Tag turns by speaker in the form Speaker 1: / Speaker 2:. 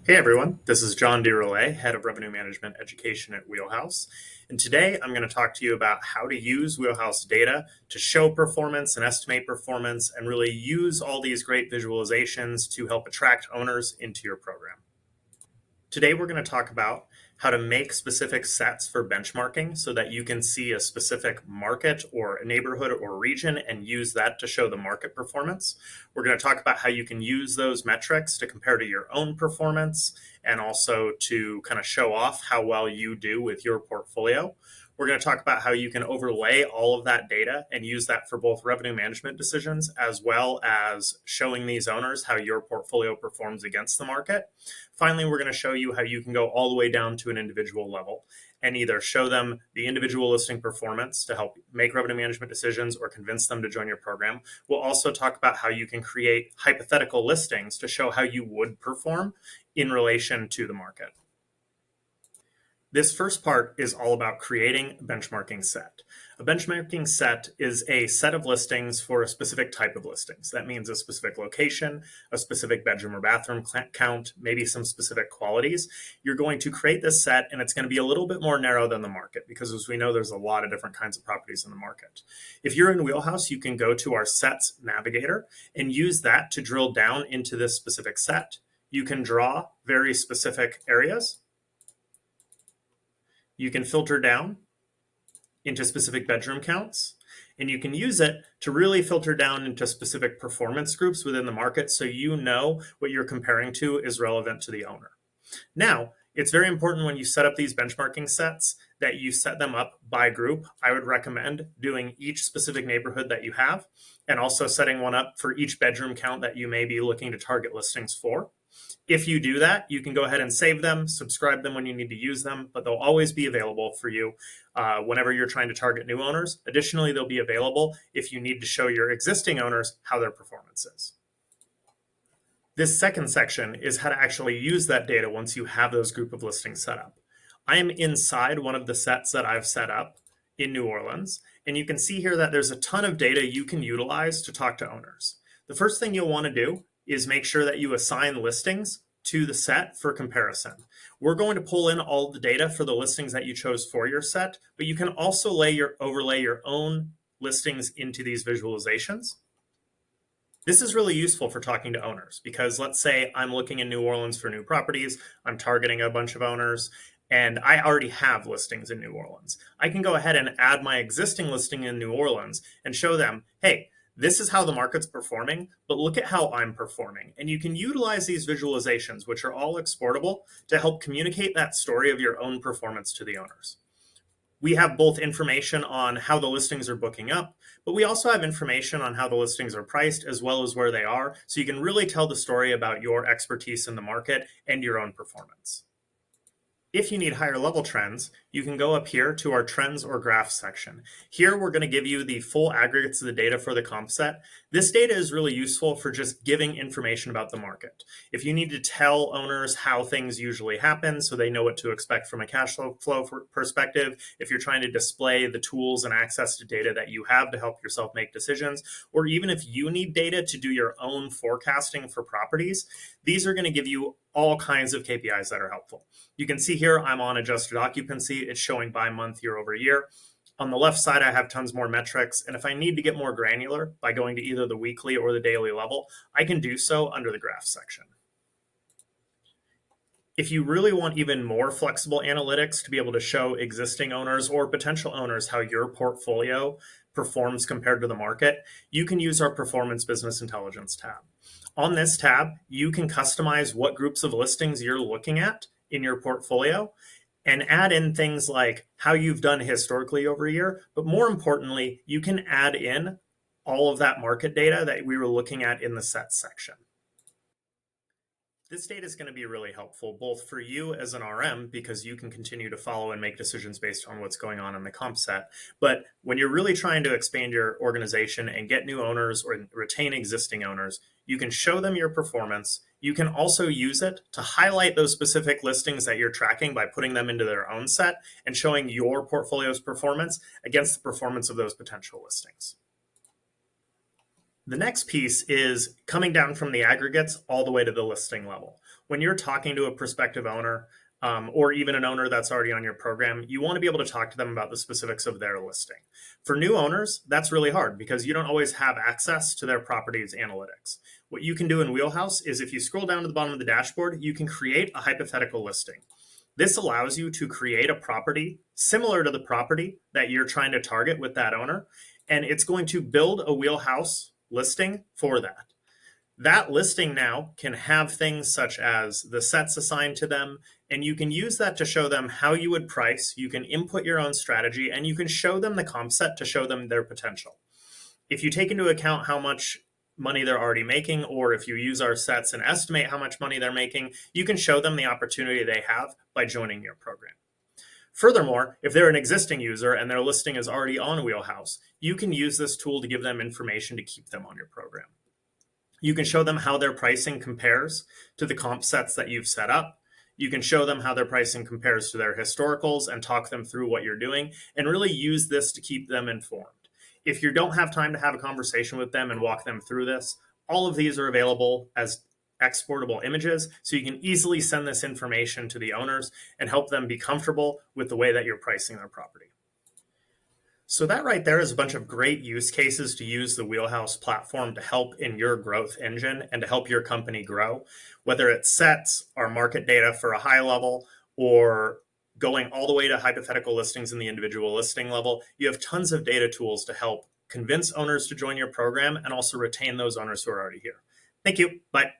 Speaker 1: Hey everyone, this is John DeRolay, Head of Revenue Management Education at Wheelhouse. And today I'm going to talk to you about how to use Wheelhouse data to show performance and estimate performance and really use all these great visualizations to help attract owners into your program. Today, we're going to talk about how to make specific sets for benchmarking so that you can see a specific market or a neighborhood or region and use that to show the market performance. We're going to talk about how you can use those metrics to compare to your own performance and also to kind of show off how well you do with your portfolio. We're going to talk about how you can overlay all of that data and use that for both revenue management decisions as well as showing these owners how your portfolio performs against the market. Finally, we're going to show you how you can go all the way down to an individual level and either show them the individual listing performance to help make revenue management decisions or convince them to join your program. We'll also talk about how you can create hypothetical listings to show how you would perform in relation to the market. This first part is all about creating a benchmarking set. A benchmarking set is a set of listings for a specific type of listings. That means a specific location, a specific bedroom or bathroom count, maybe some specific qualities. You're going to create this set and it's going to be a little bit more narrow than the market because as we know, there's a lot of different kinds of properties in the market. If you're in Wheelhouse, you can go to our sets navigator and use that to drill down into this specific set. You can draw very specific areas. You can filter down into specific bedroom counts, and you can use it to really filter down into specific performance groups within the market so you know what you're comparing to is relevant to the owner. Now, it's very important when you set up these benchmarking sets that you set them up by group. I would recommend doing each specific neighborhood that you have and also setting one up for each bedroom count that you may be looking to target listings for. If you do that, you can go ahead and save them, subscribe them when you need to use them, but they'll always be available for you whenever you're trying to target new owners. Additionally, they'll be available if you need to show your existing owners how their performance is. This second section is how to actually use that data once you have those group of listings set up. I am inside one of the sets that I've set up in New Orleans, and you can see here that there's a ton of data you can utilize to talk to owners. The first thing you'll want to do is make sure that you assign listings to the set for comparison. We're going to pull in all the data for the listings that you chose for your set, but you can also overlay your own listings into these visualizations. This is really useful for talking to owners because let's say I'm looking in New Orleans for new properties, I'm targeting a bunch of owners, and I already have listings in New Orleans. I can go ahead and add my existing listing in New Orleans and show them, hey, this is how the market's performing, but look at how I'm performing. And you can utilize these visualizations, which are all exportable, to help communicate that story of your own performance to the owners. We have both information on how the listings are booking up, but we also have information on how the listings are priced as well as where they are, so you can really tell the story about your expertise in the market and your own performance. If you need higher level trends, you can go up here to our trends or graphs section. Here, we're going to give you the full aggregates of the data for the comp set. This data is really useful for just giving information about the market. If you need to tell owners how things usually happen so they know what to expect from a cash flow perspective, if you're trying to display the tools and access to data that you have to help yourself make decisions, or even if you need data to do your own forecasting for properties, these are going to give you all kinds of KPIs that are helpful. You can see here I'm on adjusted occupancy. It's showing by month, year over year. On the left side, I have tons more metrics. And if I need to get more granular by going to either the weekly or the daily level, I can do so under the graph section. If you really want even more flexible analytics to be able to show existing owners or potential owners how your portfolio performs compared to the market, you can use our Performance Business Intelligence tab. On this tab, you can customize what groups of listings you're looking at in your portfolio and add in things like how you've done historically over a year. But more importantly, you can add in all of that market data that we were looking at in the sets section. This data is going to be really helpful both for you as an RM because you can continue to follow and make decisions based on what's going on in the comp set. But when you're really trying to expand your organization and get new owners or retain existing owners, you can show them your performance. You can also use it to highlight those specific listings that you're tracking by putting them into their own set and showing your portfolio's performance against the performance of those potential listings. The next piece is coming down from the aggregates all the way to the listing level. when you're talking to a prospective owner, or even an owner that's already on your program, you want to be able to talk to them about the specifics of their listing. For new owners, that's really hard because you don't always have access to their property's analytics. What you can do in Wheelhouse is if you scroll down to the bottom of the dashboard, you can create a hypothetical listing. This allows you to create a property similar to the property that you're trying to target with that owner, and it's going to build a Wheelhouse listing for that. That listing now can have things such as the sets assigned to them, and you can use that to show them how you would price. You can input your own strategy, and you can show them the comp set to show them their potential. If you take into account how much money they're already making, or if you use our sets and estimate how much money they're making, you can show them the opportunity they have by joining your program. Furthermore, if they're an existing user and their listing is already on Wheelhouse, you can use this tool to give them information to keep them on your program. You can show them how their pricing compares to the comp sets that you've set up. You can show them how their pricing compares to their historicals and talk them through what you're doing and really use this to keep them informed. If you don't have time to have a conversation with them and walk them through this, all of these are available as exportable images, so you can easily send this information to the owners and help them be comfortable with the way that you're pricing their property. So that right there is a bunch of great use cases to use the Wheelhouse platform to help in your growth engine and to help your company grow, whether it's sets or market data for a high level or going all the way to hypothetical listings in the individual listing level. You have tons of data tools to help convince owners to join your program and also retain those owners who are already here. Thank you. Bye.